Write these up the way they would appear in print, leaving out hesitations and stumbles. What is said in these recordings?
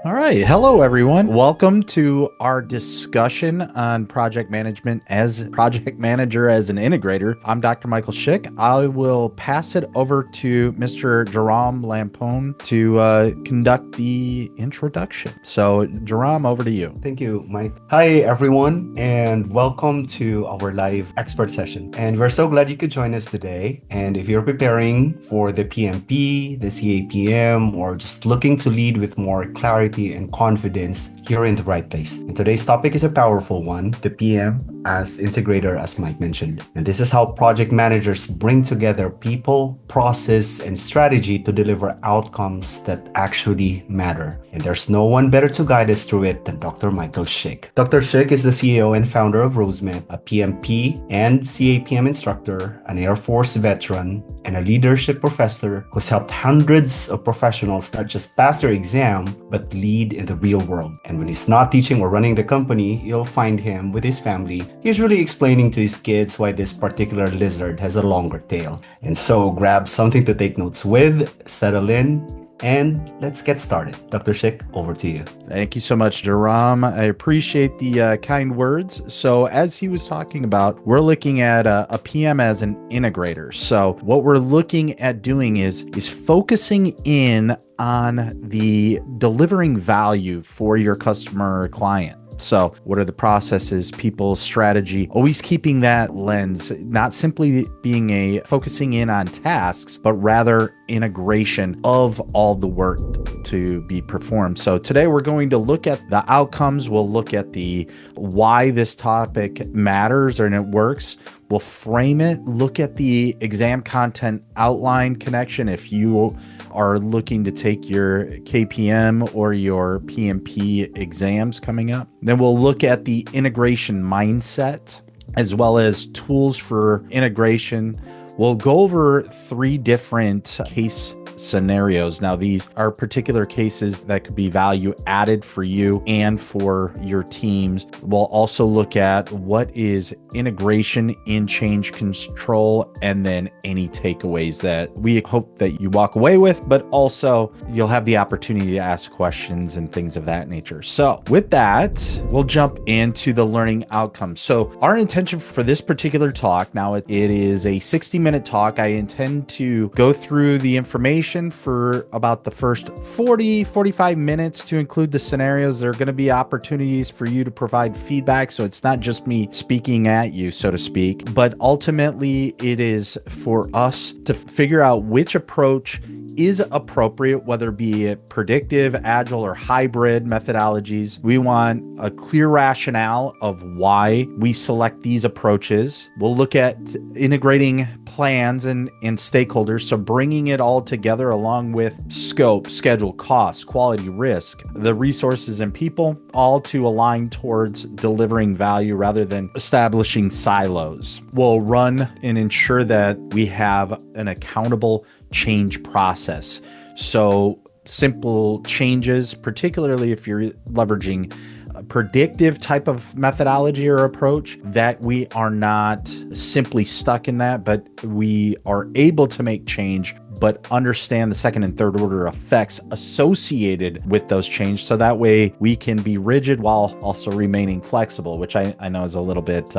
All right. Hello, everyone. Welcome to our discussion on project management as project manager as an integrator. I'm Dr. Michael Shick. I will pass it over to Mr. Jerome Lampone to conduct the introduction. So, Jerome, over to you. Thank you, Mike. Hi, everyone, and welcome to our live expert session. And we're so glad you could join us today. And if you're preparing for the PMP, the CAPM, or just looking to lead with more clarity and confidence, you're in the right place. And today's topic is a powerful one, the PM as integrator, as Mike mentioned. And this is how project managers bring together people, process, and strategy to deliver outcomes that actually matter. And there's no one better to guide us through it than Dr. Michael Shick. Dr. Shick is the CEO and founder of ROSEMET, a PMP and CAPM instructor, an Air Force veteran, and a leadership professor who's helped hundreds of professionals not just pass their exam, but lead in the real world. And when he's not teaching or running the company, you'll find him with his family. He's really explaining to his kids why this particular lizard has a longer tail. And so grab something to take notes with, settle in, and let's get started. Dr. Shick, over to you. Thank you so much, Jerome. I appreciate the kind words. So as he was talking about, we're looking at a PM as an integrator. So what we're looking at doing is focusing in on the delivering value for your customer or client. So what are the processes, people, strategy, always keeping that lens, not simply being focusing in on tasks, but rather integration of all the work to be performed. So today we're going to look at the outcomes. We'll look at the why this topic matters and it works. We'll frame it, look at the exam content outline connection if you are looking to take your CAPM or your PMP exams coming up. Then we'll look at the integration mindset as well as tools for integration. We'll go over 3 different case scenarios. Now, these are particular cases that could be value added for you and for your teams. We'll also look at what is integration in change control and then any takeaways that we hope that you walk away with, but also you'll have the opportunity to ask questions and things of that nature. So with that, we'll jump into the learning outcomes. So our intention for this particular talk, now it is a 60-minute talk. I intend to go through the information for about the first 45 minutes to include the scenarios. There are going to be opportunities for you to provide feedback. So it's not just me speaking at you, so to speak, but ultimately it is for us to figure out which approach is appropriate, whether it be predictive, agile, or hybrid methodologies. We want a clear rationale of why we select these approaches. We'll look at integrating plans and stakeholders. So bringing it all together along with scope, schedule, cost, quality, risk, the resources and people, all to align towards delivering value rather than establishing silos. We'll run and ensure that we have an accountable change process. So simple changes, particularly if you're leveraging a predictive type of methodology or approach, that we are not simply stuck in that, but we are able to make change, but understand the second and third order effects associated with those changes. So that way we can be rigid while also remaining flexible, which I know is a little bit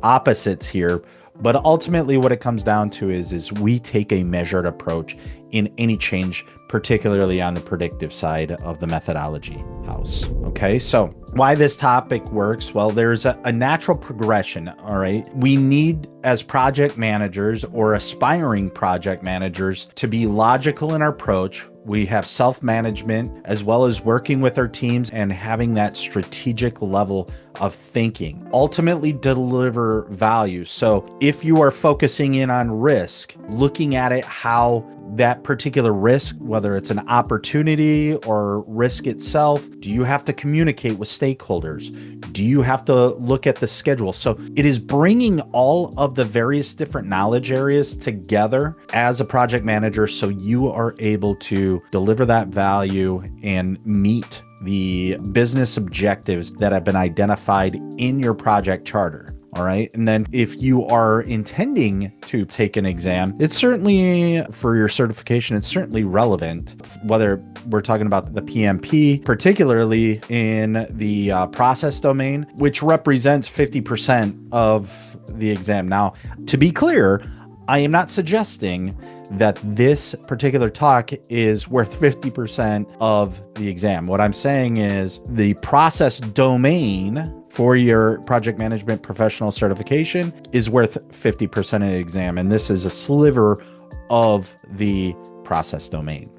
opposites here. But ultimately what it comes down to is we take a measured approach in any change, particularly on the predictive side of the methodology house. Okay, so why this topic works? Well, there's a natural progression, all right? We need, as project managers or aspiring project managers, to be logical in our approach. We have self-management as well as working with our teams and having that strategic level of thinking, ultimately deliver value. So if you are focusing in on risk, looking at it how that particular risk, whether it's an opportunity or risk itself, do you have to communicate with stakeholders? Do you have to look at the schedule? So it is bringing all of the various different knowledge areas together as a project manager so you are able to deliver that value and meet the business objectives that have been identified in your project charter. All right. And then if you are intending to take an exam, it's certainly for your certification, it's certainly relevant, whether we're talking about the PMP, particularly in the process domain, which represents 50% of the exam. Now, to be clear, I am not suggesting that this particular talk is worth 50% of the exam. What I'm saying is the process domain for your project management professional certification is worth 50% of the exam. And this is a sliver of the process domain.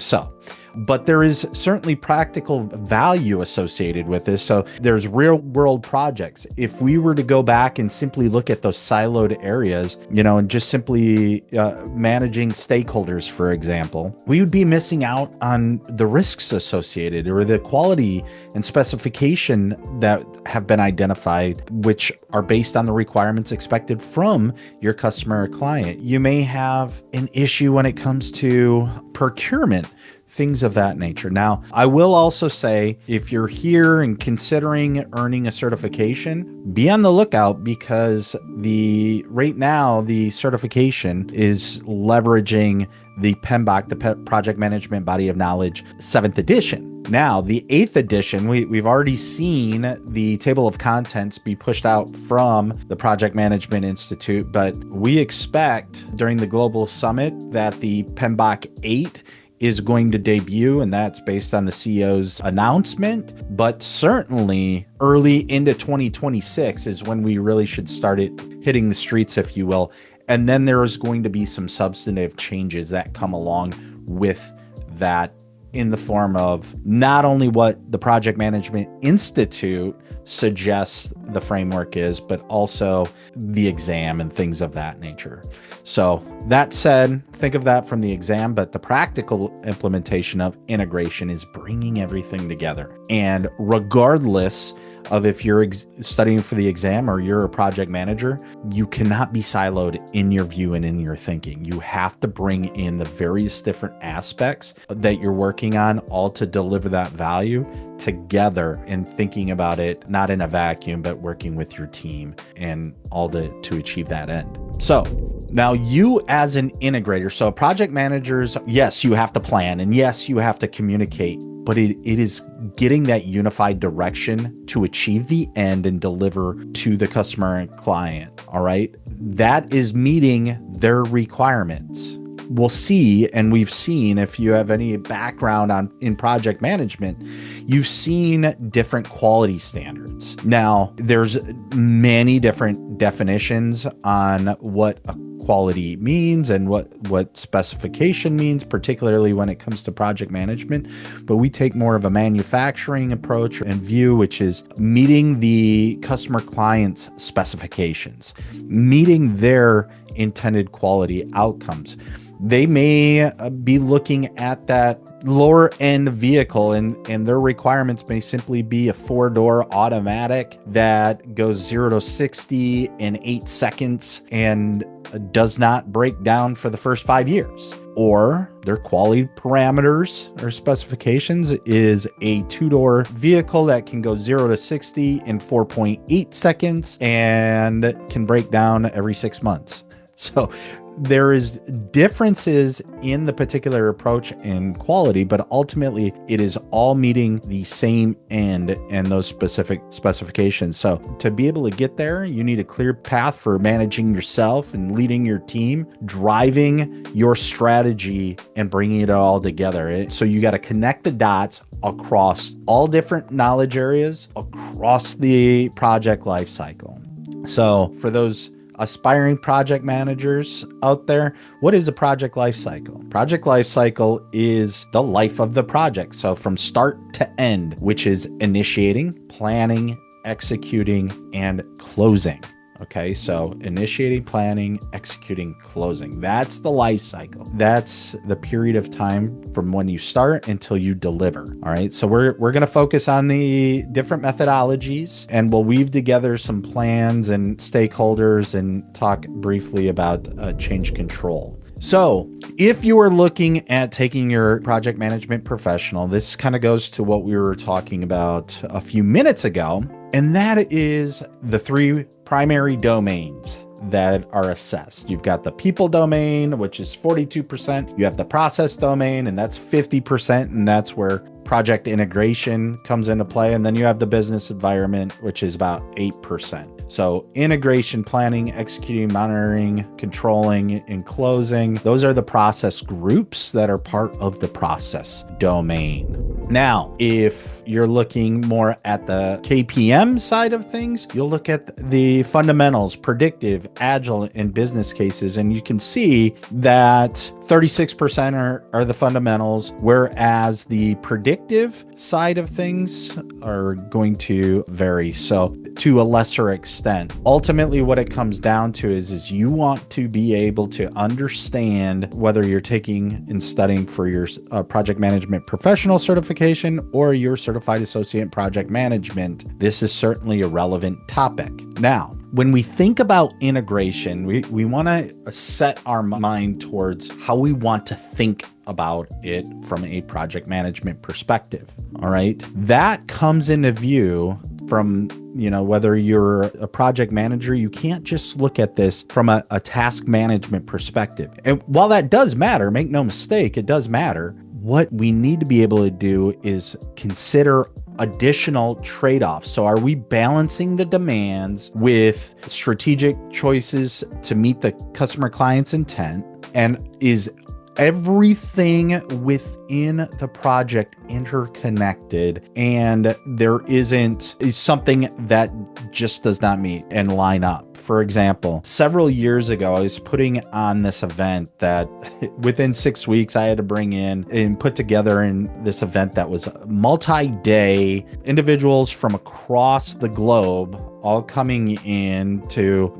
But there is certainly practical value associated with this. So there's real world projects. If we were to go back and simply look at those siloed areas, and just simply managing stakeholders, for example, we would be missing out on the risks associated or the quality and specification that have been identified, which are based on the requirements expected from your customer or client. You may have an issue when it comes to procurement, things of that nature. Now, I will also say, if you're here and considering earning a certification, be on the lookout, because right now the certification is leveraging the PMBOK, the Project Management Body of Knowledge, 7th edition. Now, the 8th edition, we've already seen the table of contents be pushed out from the Project Management Institute, but we expect during the Global Summit that the PMBOK 8 is going to debut, and that's based on the CEO's announcement. But certainly early into 2026 is when we really should start it hitting the streets, if you will. And then there is going to be some substantive changes that come along with that, in the form of not only what the Project Management Institute suggests the framework is, but also the exam and things of that nature. So that said, think of that from the exam, but the practical implementation of integration is bringing everything together. And regardless of if you're studying for the exam or you're a project manager, you cannot be siloed in your view and in your thinking. You have to bring in the various different aspects that you're working on, all to deliver that value together, and thinking about it not in a vacuum, but working with your team and all to achieve that end. So now, you as an integrator, so project managers, yes, you have to plan, and yes, you have to communicate, but it is getting that unified direction to achieve the end and deliver to the customer and client. All right. That is meeting their requirements. We'll see, and we've seen, if you have any background in project management, you've seen different quality standards. Now, there's many different definitions on what a quality means and what specification means, particularly when it comes to project management. But we take more of a manufacturing approach and view, which is meeting the customer client's specifications, meeting their intended quality outcomes. They may be looking at that lower end vehicle, and their requirements may simply be a 4-door automatic that goes 0 to 60 in 8 seconds and does not break down for the first 5 years. Or their quality parameters or specifications is a 2-door vehicle that can go 0 to 60 in 4.8 seconds and can break down every 6 months. So there is differences in the particular approach and quality, but ultimately it is all meeting the same end and those specific specifications. So to be able to get there, you need a clear path for managing yourself and leading your team, driving your strategy and bringing it all together. So you got to connect the dots across all different knowledge areas across the project lifecycle. So for those aspiring project managers out there, what is a project lifecycle? Project lifecycle is the life of the project. So from start to end, which is initiating, planning, executing, and closing. Okay, so initiating, planning, executing, closing. That's the life cycle. That's the period of time from when you start until you deliver. All right, so we're going to focus on the different methodologies, and we'll weave together some plans and stakeholders and talk briefly about change control. So if you are looking at taking your project management professional, this kind of goes to what we were talking about a few minutes ago. And that is the three primary domains that are assessed. You've got the people domain, which is 42%. You have the process domain, and that's 50%. And that's where project integration comes into play. And then you have the business environment, which is about 8%. So integration, planning, executing, monitoring, controlling, and closing, those are the process groups that are part of the process domain. Now, if you're looking more at the CAPM side of things, you'll look at the fundamentals, predictive, agile, and business cases, and you can see that 36% are the fundamentals, whereas the predictive side of things are going to vary. So to a lesser extent, ultimately what it comes down to is you want to be able to understand whether you're taking and studying for your project management professional certification or your certified associate project management. This is certainly a relevant topic. Now, when we think about integration, we want to set our mind towards how we want to think about it from a project management perspective. All right. That comes into view from, whether you're a project manager, you can't just look at this from a task management perspective. And while that does matter, make no mistake, it does matter. What we need to be able to do is consider additional trade-offs. So are we balancing the demands with strategic choices to meet the customer client's intent? And is everything within the project interconnected, and there isn't something that just does not meet and line up? For example, several years ago, I was putting on this event that within 6 weeks, I had to bring in and put together in this event that was multi-day, individuals from across the globe all coming in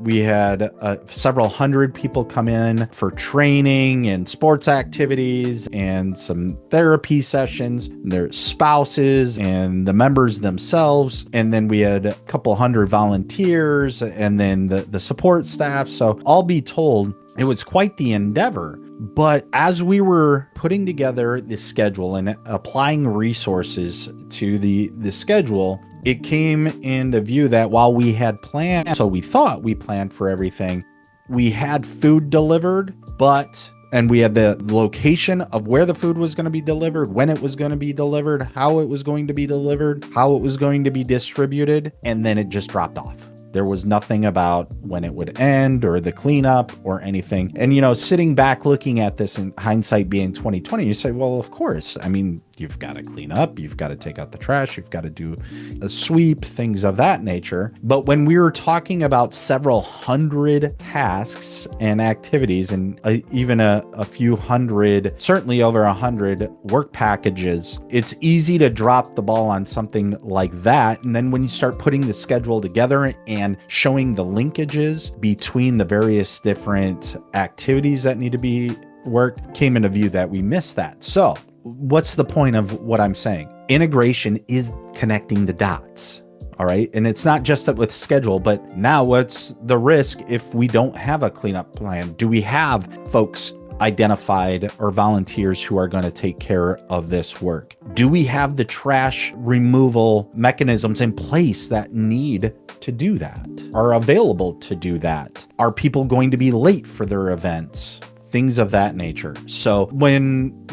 we had several hundred people come in for training and sports activities and some therapy sessions, their spouses and the members themselves. And then we had a couple hundred volunteers and then the support staff. So all be told, it was quite the endeavor. But as we were putting together the schedule and applying resources to the schedule, it came into view that while we had planned, so we thought we planned for everything, we had food delivered, and we had the location of where the food was going to be delivered, when it was going to be delivered, how it was going to be delivered, how it was going to be distributed, and then it just dropped off. There was nothing about when it would end or the cleanup or anything. And, sitting back looking at this in hindsight being 2020, you say, well, of course. I mean, you've got to clean up, you've got to take out the trash, you've got to do a sweep, things of that nature. But when we were talking about several hundred tasks and activities and even a few hundred, certainly over 100 work packages, it's easy to drop the ball on something like that. And then when you start putting the schedule together and showing the linkages between the various different activities that need to be worked, came into view that we missed that. So what's the point of what I'm saying? Integration is connecting the dots. All right. And it's not just with schedule, but now what's the risk if we don't have a cleanup plan? Do we have folks identified or volunteers who are going to take care of this work? Do we have the trash removal mechanisms in place that need to do that, are available to do that? Are people going to be late for their events? Things of that nature. So when,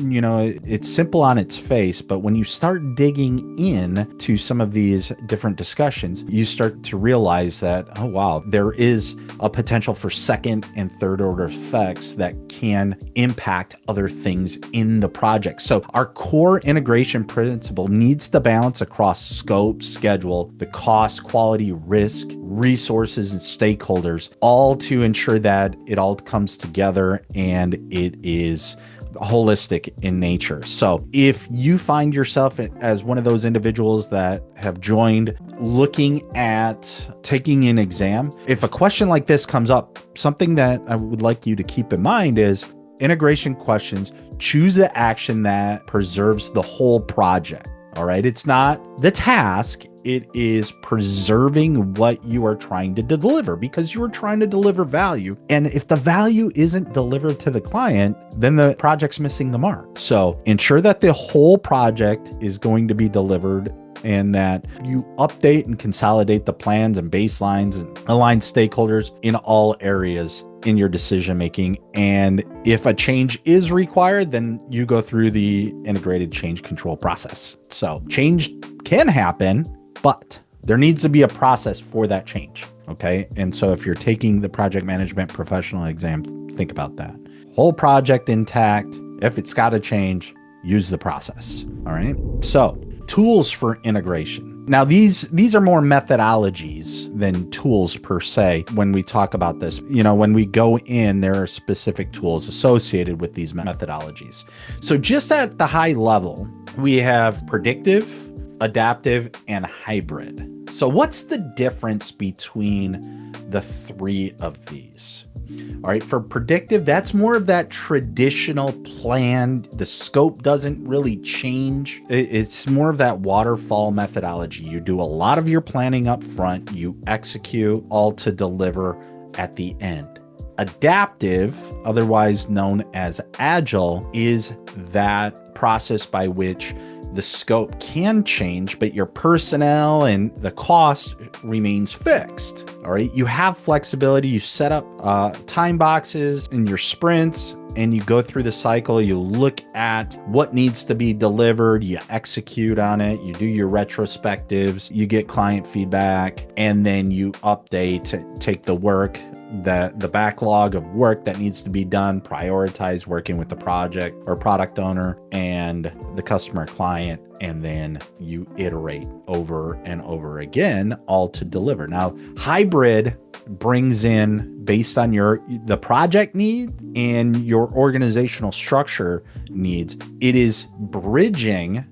it's simple on its face, but when you start digging in to some of these different discussions, you start to realize that, oh, wow, there is a potential for second and third order effects that can impact other things in the project. So our core integration principle needs to balance across scope, schedule, the cost, quality, risk, resources, and stakeholders, all to ensure that it all comes together and it is holistic in nature. So if you find yourself as one of those individuals that have joined looking at taking an exam, if a question like this comes up, something that I would like you to keep in mind is integration questions. Choose the action that preserves the whole project. All right. It's not the task. It is preserving what you are trying to deliver, because you are trying to deliver value. And if the value isn't delivered to the client, then the project's missing the mark. So ensure that the whole project is going to be delivered and that you update and consolidate the plans and baselines and align stakeholders in all areas in your decision making. And if a change is required, then you go through the integrated change control process. So change can happen, but there needs to be a process for that change. Okay. And so if you're taking the project management professional exam, think about that. Whole project intact. If it's got to change, use the process. All right. So tools for integration. Now, these are more methodologies than tools per se. When we talk about this, when we go in, there are specific tools associated with these methodologies. So just at the high level, we have predictive, adaptive, and hybrid. So what's the difference between the three of these? All right, for predictive, that's more of that traditional plan. The scope doesn't really change. It's more of that waterfall methodology. You do a lot of your planning up front, you execute all to deliver at the end. Adaptive, otherwise known as Agile, is that process by which the scope can change, but your personnel and the cost remains fixed. All right. You have flexibility. You set up time boxes in your sprints and you go through the cycle. You look at what needs to be delivered. You execute on it. You do your retrospectives. You get client feedback, and then you update, take the work, the backlog of work that needs to be done, prioritize working with the project or product owner and the customer client, and then you iterate over and over again, all to deliver. Now, hybrid brings in, based on the project need and your organizational structure needs, it is bridging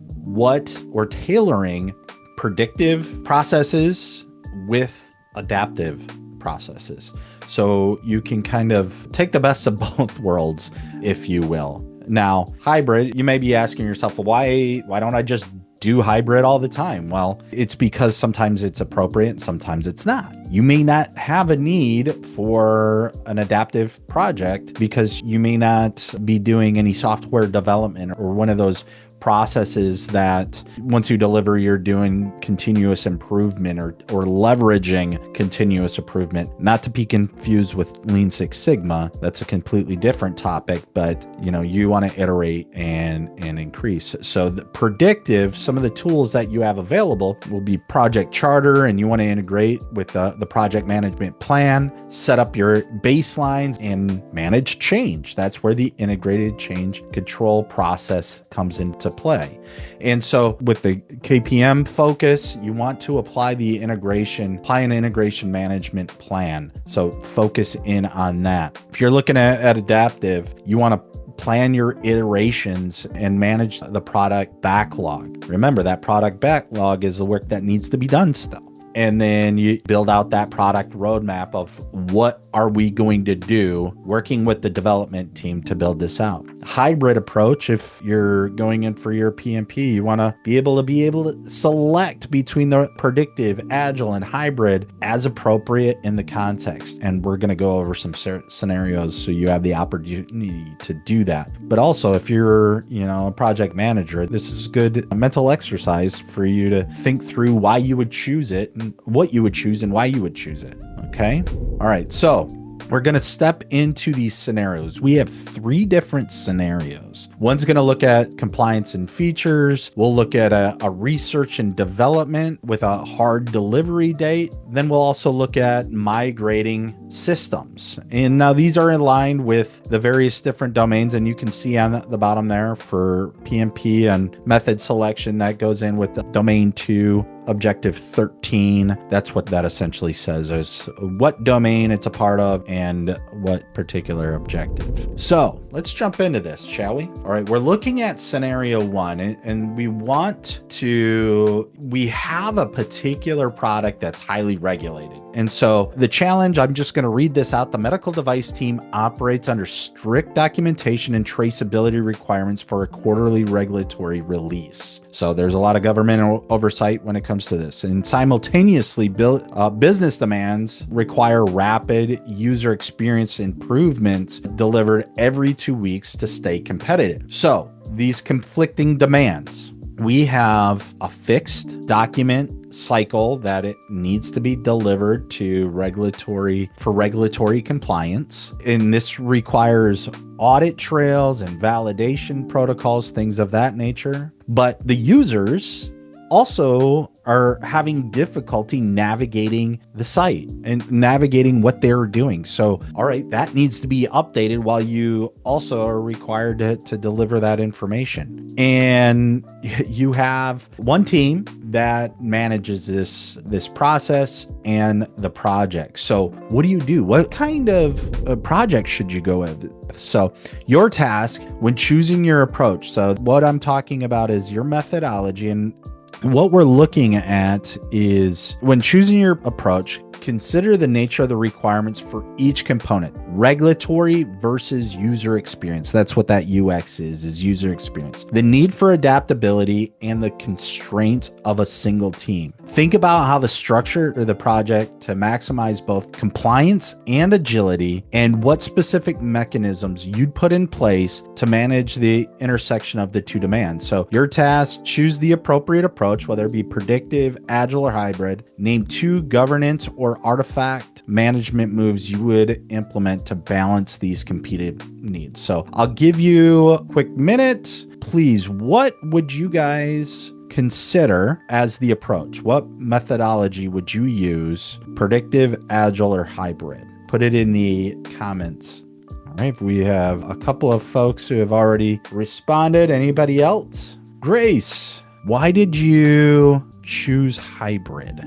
or tailoring predictive processes with adaptive processes. So you can kind of take the best of both worlds, if you will. Now, hybrid, you may be asking yourself, well, why don't I just do hybrid all the time? Well, it's because sometimes it's appropriate, sometimes it's not. You may not have a need for an adaptive project because you may not be doing any software development or one of those processes that once you deliver, you're doing continuous improvement or leveraging continuous improvement, not to be confused with Lean Six Sigma. That's a completely different topic, but you want to iterate and increase. So the predictive, some of the tools that you have available will be project charter, and you want to integrate with the project management plan, set up your baselines and manage change. That's where the integrated change control process comes into play. And so with the CAPM focus, you want to apply an integration management plan. So focus in on that. If you're looking at adaptive, you want to plan your iterations and manage the product backlog. Remember, that product backlog is the work that needs to be done still. And then you build out that product roadmap of what are we going to do, working with the development team to build this out. Hybrid approach, if you're going in for your PMP, you want to be able to select between the predictive, agile, and hybrid as appropriate in the context. And we're going to go over some scenarios so you have the opportunity to do that. But also, if you're, a project manager, this is good mental exercise for you to think through why you would choose it, and what you would choose and why you would choose it. Okay. All right. So we're going to step into these scenarios. We have 3 different scenarios. One's going to look at compliance and features. We'll look at a research and development with a hard delivery date. Then we'll also look at migrating systems. And now these are in line with the various different domains. And you can see on the bottom there for PMP and method selection that goes in with the domain 2. Objective 13. That's what that essentially says, is what domain it's a part of and what particular objective. So let's jump into this, shall we? All right, we're looking at scenario 1, and we have a particular product that's highly regulated. And so the challenge, I'm just going to read this out. The medical device team operates under strict documentation and traceability requirements for a quarterly regulatory release. So there's a lot of government oversight when it comes to this. And simultaneously, business demands require rapid user experience improvements delivered every 2 weeks to stay competitive. So these conflicting demands, we have a fixed document cycle that it needs to be delivered to regulatory compliance. And this requires audit trails and validation protocols, things of that nature. But the users also are having difficulty navigating the site and navigating what they're doing. So, all right, that needs to be updated while you also are required to deliver that information. And you have one team that manages this process and the project. So what do? What kind of project should you go with? So your task when choosing your approach. So what I'm talking about is your methodology, and what we're looking at is when choosing your approach, consider the nature of the requirements for each component, regulatory versus user experience. That's what that UX is user experience. The need for adaptability and the constraints of a single team. Think about how the structure of the project to maximize both compliance and agility, and what specific mechanisms you'd put in place to manage the intersection of the two demands. So your task, choose the appropriate approach, whether it be predictive, agile, or hybrid. Name 2 governance or artifact management moves you would implement to balance these competing needs. So I'll give you a quick minute. Please, what would you guys consider as the approach? What methodology would you use? Predictive, agile, or hybrid? Put it in the comments. All right, we have a couple of folks who have already responded. Anybody else? Grace, why did you choose hybrid?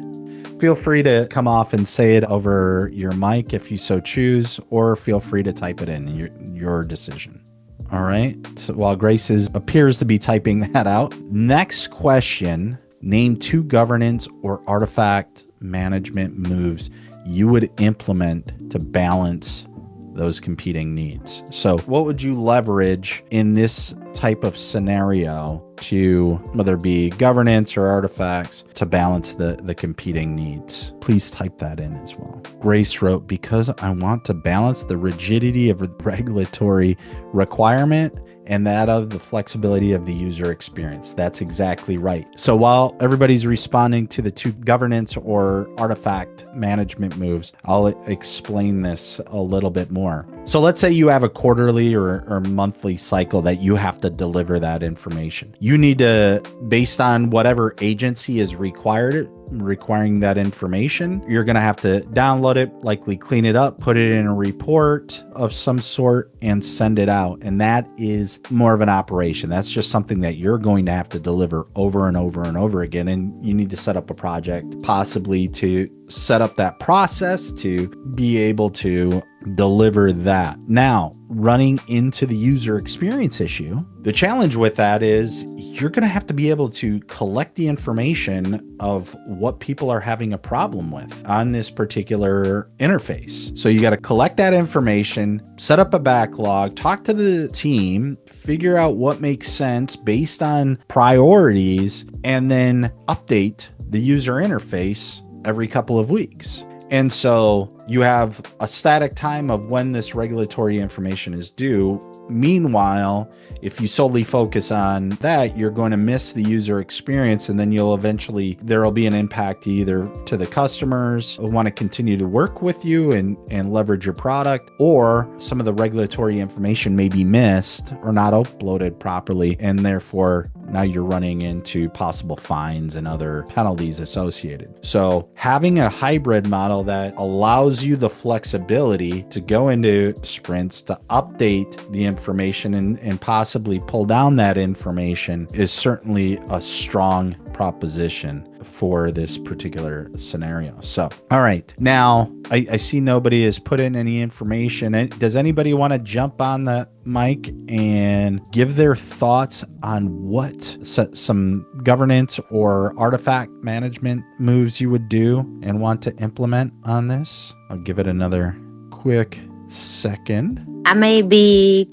Feel free to come off and say it over your mic if you so choose, or feel free to type it in, your decision. All right. So while Grace appears to be typing that out, next question, name 2 governance or artifact management moves you would implement to balance those competing needs. So what would you leverage in this type of scenario to, whether it be governance or artifacts, to balance the competing needs? Please type that in as well. Grace wrote, because I want to balance the rigidity of regulatory requirement and that of the flexibility of the user experience. That's exactly right. So while everybody's responding to the 2 governance or artifact management moves, I'll explain this a little bit more. So let's say you have a quarterly or monthly cycle that you have to deliver that information. You need to, based on whatever agency is requiring that information, you're going to have to download it, likely clean it up, put it in a report of some sort, and send it out. And that is more of an operation. That's just something that you're going to have to deliver over and over and over again. And you need to set up a project, possibly to set up that process to be able to deliver that. Now, running into the user experience issue, the challenge with that is you're going to have to be able to collect the information of what people are having a problem with on this particular interface. So you got to collect that information, set up a backlog, talk to the team, figure out what makes sense based on priorities, and then update the user interface every couple of weeks. And so you have a static time of when this regulatory information is due. Meanwhile, if you solely focus on that, you're going to miss the user experience, and then there'll be an impact either to the customers who want to continue to work with you and leverage your product, or some of the regulatory information may be missed or not uploaded properly, and therefore now you're running into possible fines and other penalties associated. So having a hybrid model that allows you the flexibility to go into sprints to update the information and possibly pull down that information is certainly a strong proposition for this particular scenario. So, all right. Now, I see nobody has put in any information. Does anybody want to jump on the mic and give their thoughts on what some governance or artifact management moves you would do and want to implement on this? I'll give it another quick second. I may be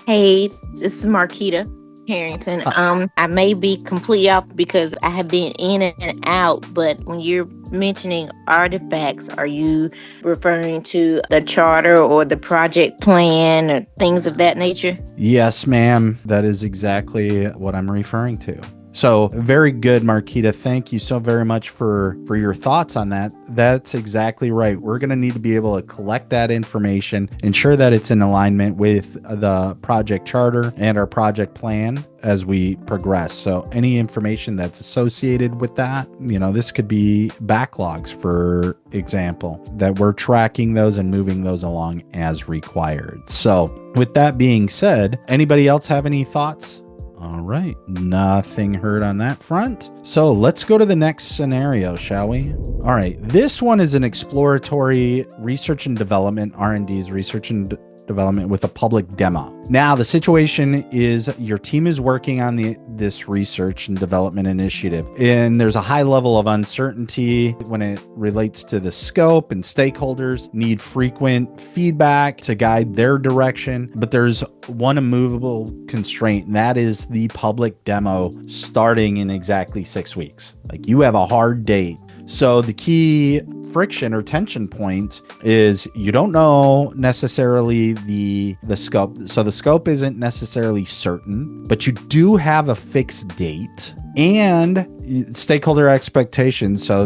hey, this is Marquita Harrington. I may be completely off because I have been in and out, but when you're mentioning artifacts, are you referring to the charter or the project plan or things of that nature? Yes, ma'am. That is exactly what I'm referring to. So very good, Marquita. Thank you so very much for your thoughts on that. That's exactly right. We're going to need to be able to collect that information, ensure that it's in alignment with the project charter and our project plan as we progress. So any information that's associated with that, this could be backlogs, for example, that we're tracking those and moving those along as required. So with that being said, anybody else have any thoughts? All right, nothing heard on that front. So let's go to the next scenario, shall we? All right, this one is an exploratory research and development, R&D's research and development with a public demo. Now, the situation is your team is working on this research and development initiative, and there's a high level of uncertainty when it relates to the scope, and stakeholders need frequent feedback to guide their direction. But there's one immovable constraint, and that is the public demo starting in exactly 6 weeks. Like, you have a hard date. So the key friction or tension point is you don't know necessarily the scope. So the scope isn't necessarily certain, but you do have a fixed date and stakeholder expectations. So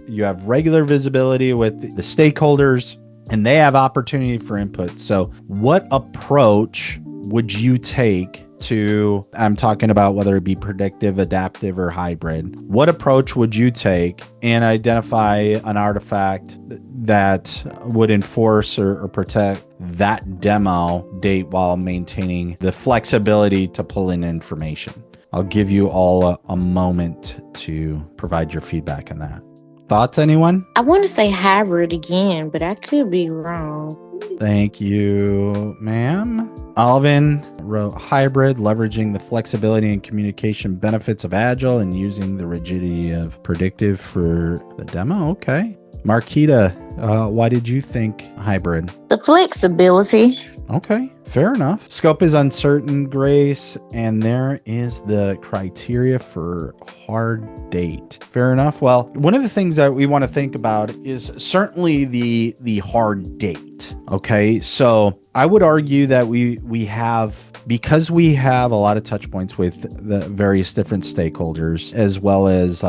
you have regular visibility with the stakeholders and they have opportunity for input. So what approach would you take to, I'm talking about whether it be predictive, adaptive, or hybrid, what approach would you take and identify an artifact that would enforce or protect that demo date while maintaining the flexibility to pull in information? I'll give you all a moment to provide your feedback on that. Thoughts, anyone? I want to say hybrid again, but I could be wrong. Thank you, ma'am. Alvin wrote hybrid, leveraging the flexibility and communication benefits of Agile and using the rigidity of predictive for the demo. Okay. Marquita, why did you think hybrid? The flexibility. Okay, fair enough. Scope is uncertain, Grace, and there is the criteria for hard date. Fair enough. Well, one of the things that we want to think about is certainly the hard date. Okay, so I would argue that we have, because we have a lot of touch points with the various different stakeholders, as well as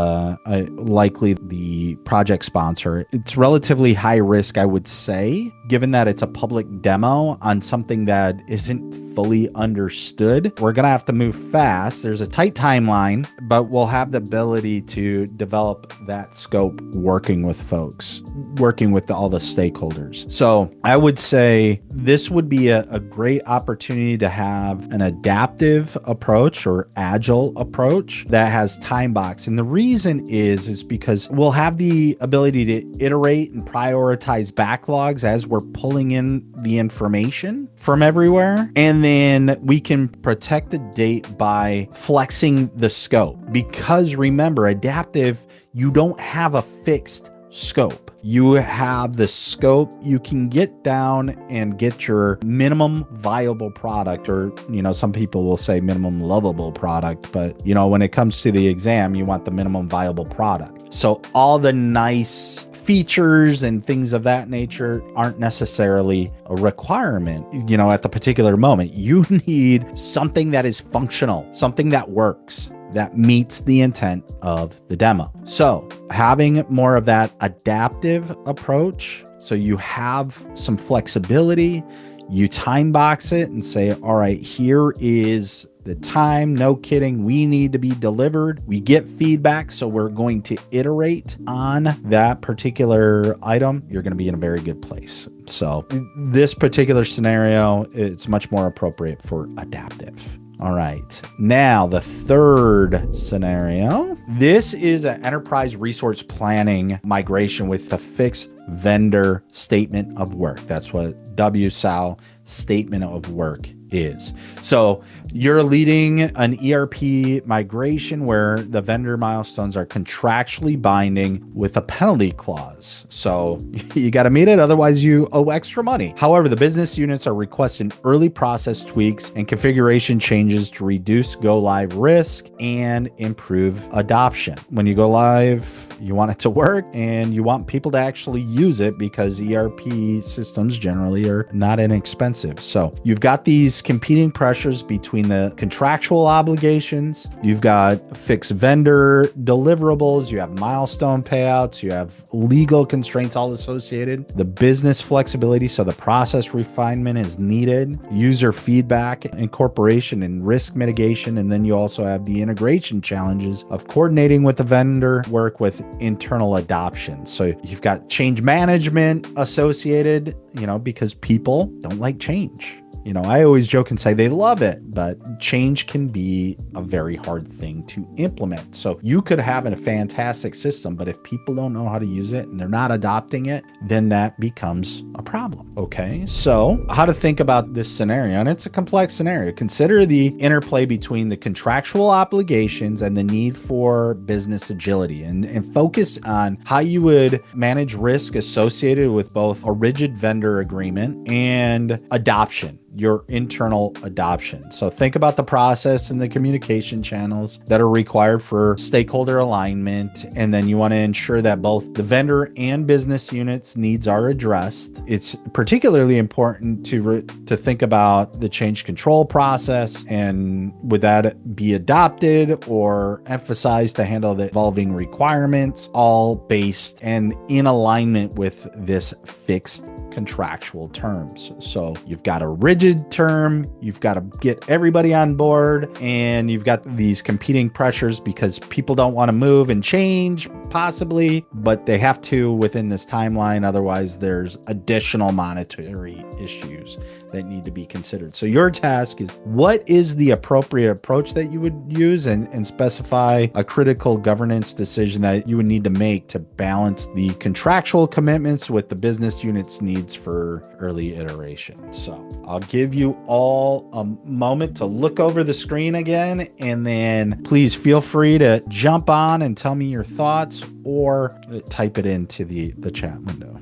likely the project sponsor, it's relatively high risk, I would say, given that it's a public demo on something that isn't fully understood. We're going to have to move fast. There's a tight timeline, but we'll have the ability to develop that scope working with folks, working with all the stakeholders. So I would say this would be a great opportunity to have an adaptive approach or agile approach that has time box. And the reason is because we'll have the ability to iterate and prioritize backlogs as we're pulling in the information from everywhere. And then we can protect the date by flexing the scope. Because remember, adaptive, you don't have a fixed scope. You have the scope. You can get down and get your minimum viable product, or, some people will say minimum lovable product, but when it comes to the exam, you want the minimum viable product. So all the nice features and things of that nature aren't necessarily a requirement, at the particular moment. You need something that is functional, something that works, that meets the intent of the demo. So having more of that adaptive approach, so you have some flexibility, you time box it and say, all right, here is the time, no kidding, we need to be delivered. We get feedback, so we're going to iterate on that particular item. You're going to be in a very good place. So this particular scenario, it's much more appropriate for adaptive. All right. Now, the third scenario. This is an enterprise resource planning migration with a fixed vendor statement of work. That's what WSAL statement of work is. So you're leading an ERP migration where the vendor milestones are contractually binding with a penalty clause. So you got to meet it, otherwise you owe extra money. However, the business units are requesting early process tweaks and configuration changes to reduce go live risk and improve adoption. When you go live, you want it to work and you want people to actually use it, because ERP systems generally are not inexpensive. So you've got these competing pressures between the contractual obligations. You've got fixed vendor deliverables. You have milestone payouts. You have legal constraints all associated. The business flexibility, so the process refinement is needed. User feedback, incorporation, and risk mitigation. And then you also have the integration challenges of coordinating with the vendor, work with internal adoption. So you've got change management associated, because people don't like change. I always joke and say they love it, but change can be a very hard thing to implement. So you could have a fantastic system, but if people don't know how to use it and they're not adopting it, then that becomes a problem. Okay. So how to think about this scenario, and it's a complex scenario. Consider the interplay between the contractual obligations and the need for business agility, and focus on how you would manage risk associated with both a rigid vendor agreement and adoption, your internal adoption. So think about the process and the communication channels that are required for stakeholder alignment. And then you want to ensure that both the vendor and business units needs are addressed. It's particularly important to think about the change control process, and would that be adopted or emphasized to handle the evolving requirements, all based and in alignment with this fixed contractual terms. So you've got a rigid term, you've got to get everybody on board, and you've got these competing pressures because people don't want to move and change, possibly, but they have to within this timeline. Otherwise, there's additional monetary issues that need to be considered. So your task is, what is the appropriate approach that you would use, and specify a critical governance decision that you would need to make to balance the contractual commitments with the business unit's needs for early iteration. So I'll give you all a moment to look over the screen again, and then please feel free to jump on and tell me your thoughts, or type it into the chat window.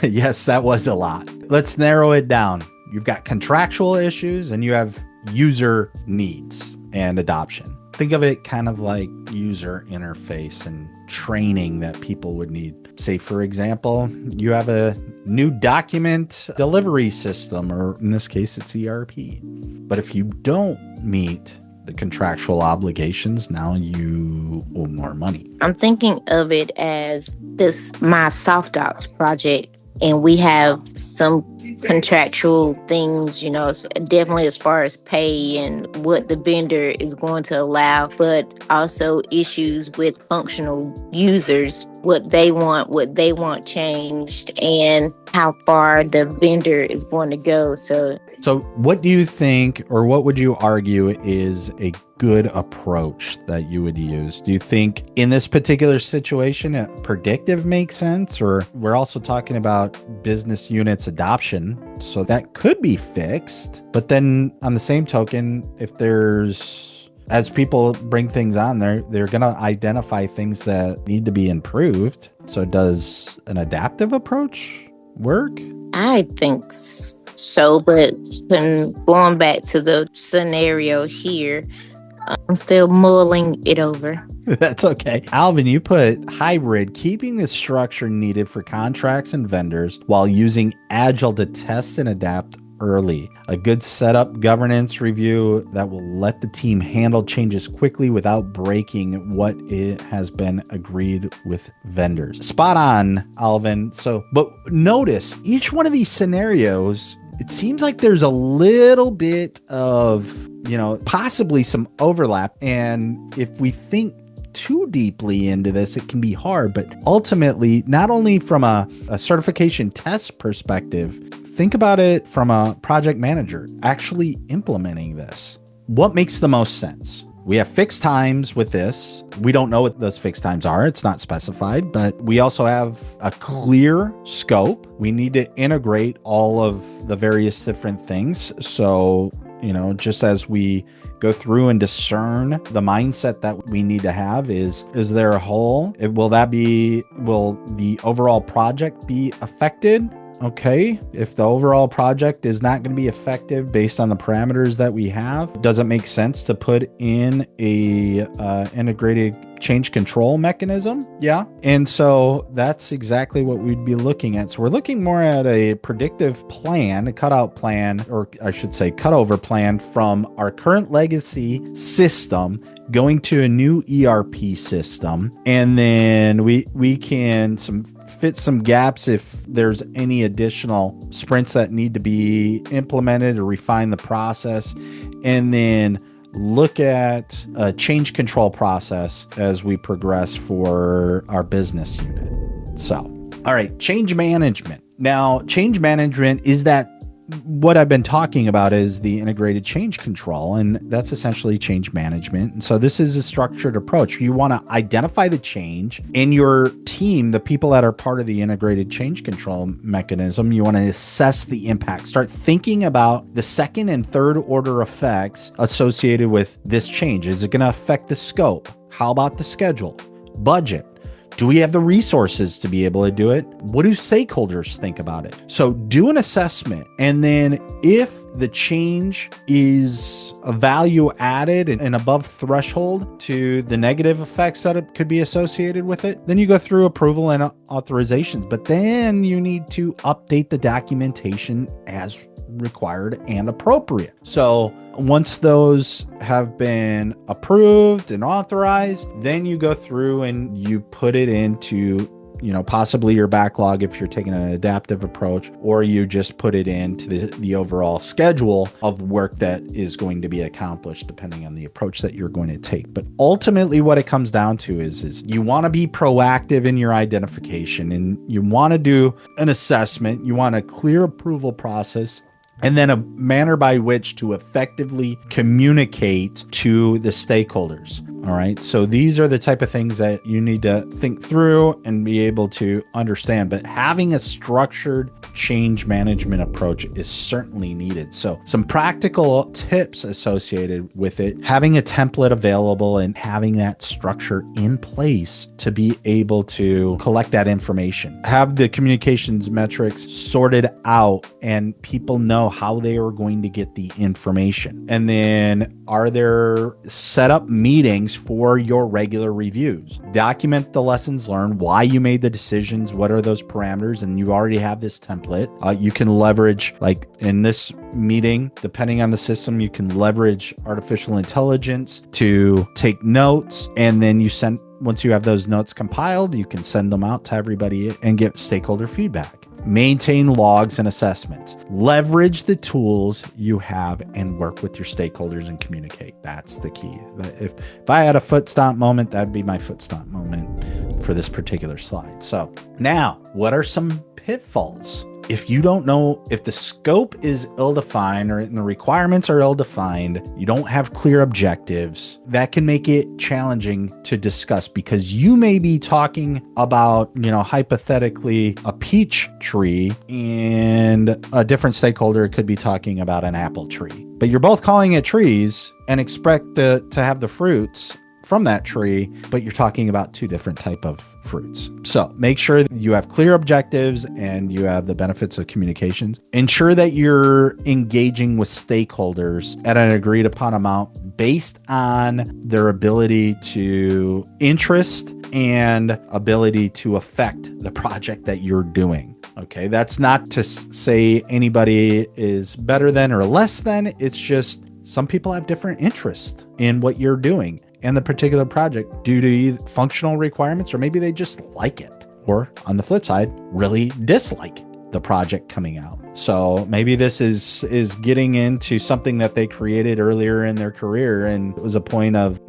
Yes, that was a lot. Let's narrow it down. You've got contractual issues and you have user needs and adoption. Think of it kind of like user interface and training that people would need. Say, for example, you have a new document delivery system, or in this case, it's ERP. But if you don't meet the contractual obligations, now you owe more money. I'm thinking of it as my soft docs project, and we have some contractual things, so definitely as far as pay and what the vendor is going to allow, but also issues with functional users, what they want changed, and how far the vendor is going to go. So what do you think, or what would you argue is a good approach that you would use? Do you think in this particular situation, predictive makes sense? Or we're also talking about business units adoption, so that could be fixed. But then on the same token, if as people bring things on, they're going to identify things that need to be improved. So does an adaptive approach work? I think so, but going back to the scenario here, I'm still mulling it over. That's okay. Alvin, you put hybrid, keeping the structure needed for contracts and vendors while using Agile to test and adapt early. A good setup governance review that will let the team handle changes quickly without breaking what it has been agreed with vendors. Spot on, Alvin. But notice each one of these scenarios, it seems like there's a little bit of, possibly some overlap. And if we think too deeply into this, it can be hard. But ultimately, not only from a certification test perspective, think about it from a project manager actually implementing this. What makes the most sense? We have fixed times with this. We don't know what those fixed times are. It's not specified, but we also have a clear scope. We need to integrate all of the various different things. So, just as we go through and discern the mindset that we need to have, is there a hole? Will the overall project be affected? okay, if the overall project is not going to be effective based on the parameters that we have, does it make sense to put in a integrated change control mechanism? Yeah. And so that's exactly what we'd be looking at. So we're looking more at a predictive plan, a cutout plan, or I should say cutover plan from our current legacy system going to a new ERP system. And then we can fit some gaps if there's any additional sprints that need to be implemented or refine the process. And then look at a change control process as we progress for our business unit. So, all right, change management. Now, change management is that what I've been talking about is the integrated change control, and that's essentially change management. And so this is a structured approach. You want to identify the change in your team, the people that are part of the integrated change control mechanism. You want to assess the impact, start thinking about the second and third order effects associated with this change. Is it going to affect the scope? How about the schedule, budget? Do we have the resources to be able to do it? What do stakeholders think about it? So do an assessment. And then if the change is a value added and above threshold to the negative effects that it could be associated with it, then you go through approval and authorizations. But then you need to update the documentation as required and appropriate. So once those have been approved and authorized, then you go through and you put it into, possibly your backlog if you're taking an adaptive approach, or you just put it into the overall schedule of work that is going to be accomplished depending on the approach that you're going to take. But ultimately what it comes down to is you want to be proactive in your identification, and you want to do an assessment. You want a clear approval process, and then a manner by which to effectively communicate to the stakeholders. All right. So these are the type of things that you need to think through and be able to understand. But having a structured change management approach is certainly needed. So some practical tips associated with it: having a template available and having that structure in place to be able to collect that information. Have the communications metrics sorted out and people know how they are going to get the information. And then are there set up meetings for your regular reviews? Document the lessons learned, why you made the decisions, what are those parameters, and you already have this template. You can leverage, like in this meeting, depending on the system, you can leverage artificial intelligence to take notes, and then once you have those notes compiled, you can send them out to everybody and get stakeholder feedback. Maintain logs and assessments. Leverage the tools you have and work with your stakeholders and communicate. That's the key. If I had a foot stomp moment, that'd be my foot stomp moment for this particular slide. So now, what are some pitfalls? If you don't know, if the scope is ill-defined or the requirements are ill-defined, you don't have clear objectives, that can make it challenging to discuss, because you may be talking about, hypothetically a peach tree, and a different stakeholder could be talking about an apple tree. But you're both calling it trees and expect to have the fruits from that tree, but you're talking about two different type of fruits. So make sure that you have clear objectives and you have the benefits of communications. Ensure that you're engaging with stakeholders at an agreed upon amount based on their ability to interest and ability to affect the project that you're doing. Okay, that's not to say anybody is better than or less than. It's just some people have different interest in what you're doing and the particular project due to either functional requirements, or maybe they just like it, or on the flip side, really dislike the project coming out. So maybe this is getting into something that they created earlier in their career, and it was a point of,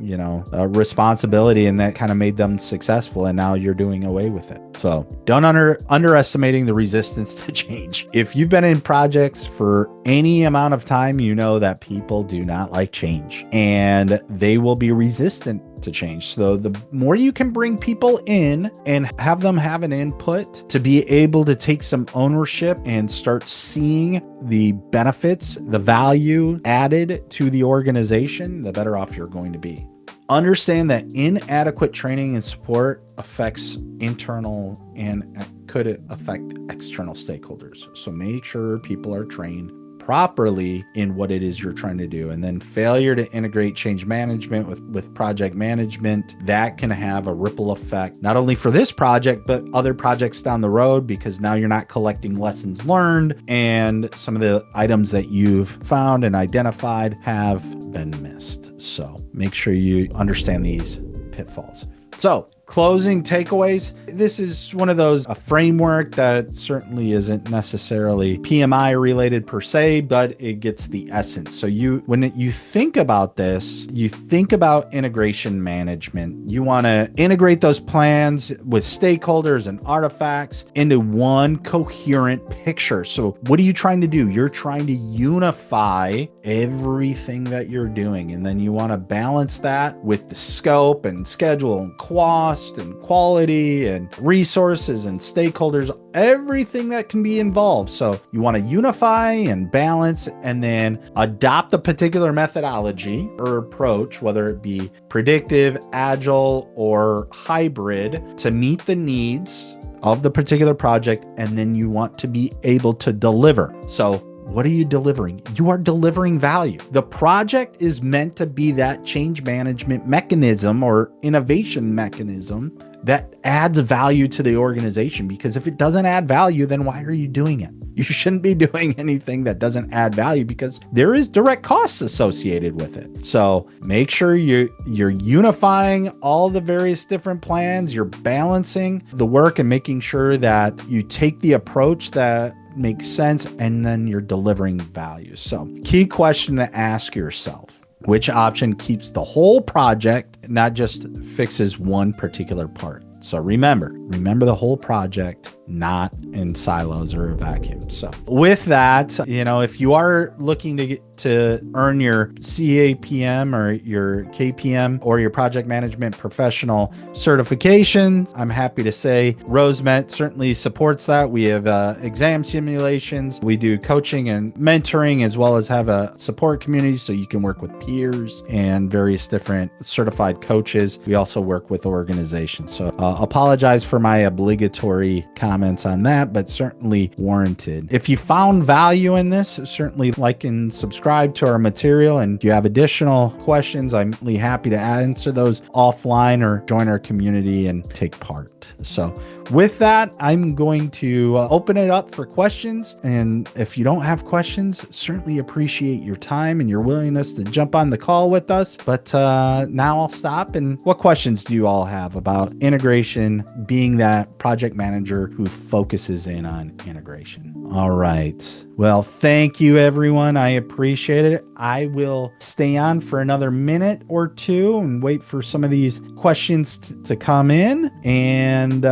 responsibility, and that kind of made them successful, and now you're doing away with it. So don't underestimating the resistance to change. If you've been in projects for any amount of time, you know that people do not like change, and they will be resistant to change. So the more you can bring people in and have them have an input to be able to take some ownership and start seeing the benefits, the value added to the organization, the better off you're going to be. understand that inadequate training and support affects internal and could affect external stakeholders. So make sure people are trained properly in what it is you're trying to do. And then failure to integrate change management with project management, that can have a ripple effect, not only for this project, but other projects down the road, because now you're not collecting lessons learned and some of the items that you've found and identified have been missed. So make sure you understand these pitfalls. So closing takeaways. This is one of those, a framework that certainly isn't necessarily PMI related per se, but it gets the essence. So when you think about this, you think about integration management. You want to integrate those plans with stakeholders and artifacts into one coherent picture. So what are you trying to do? You're trying to unify everything that you're doing. And then you want to balance that with the scope and schedule and cost and quality and resources and stakeholders, everything that can be involved. So you want to unify and balance and then adopt a particular methodology or approach, whether it be predictive, agile, or hybrid, to meet the needs of the particular project. And then you want to be able to deliver. So what are you delivering? You are delivering value. The project is meant to be that change management mechanism or innovation mechanism that adds value to the organization, because if it doesn't add value, then why are you doing it? You shouldn't be doing anything that doesn't add value, because there is direct costs associated with it. So make sure you're unifying all the various different plans, you're balancing the work and making sure that you take the approach that makes sense, and then you're delivering value. So key question to ask yourself: which option keeps the whole project, not just fixes one particular part? So remember the whole project, not in silos or a vacuum. So with that, if you are looking to earn your CAPM or your KPM or your project management professional certification, I'm happy to say ROSEMET certainly supports that. We have exam simulations. We do coaching and mentoring, as well as have a support community so you can work with peers and various different certified coaches. We also work with organizations. So apologize for my obligatory comments on that, but certainly warranted. If you found value in this, certainly like and subscribe to our material. And if you have additional questions, I'm really happy to answer those offline or join our community and take part. So with that, I'm going to open it up for questions. And if you don't have questions, certainly appreciate your time and your willingness to jump on the call with us. But now I'll stop. And what questions do you all have about integration, being that project manager who focuses in on integration? All right. Well, thank you, everyone. I appreciate it. I will stay on for another minute or two and wait for some of these questions to come in. And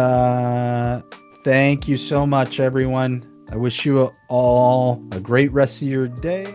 thank you so much, everyone. I wish you all a great rest of your day.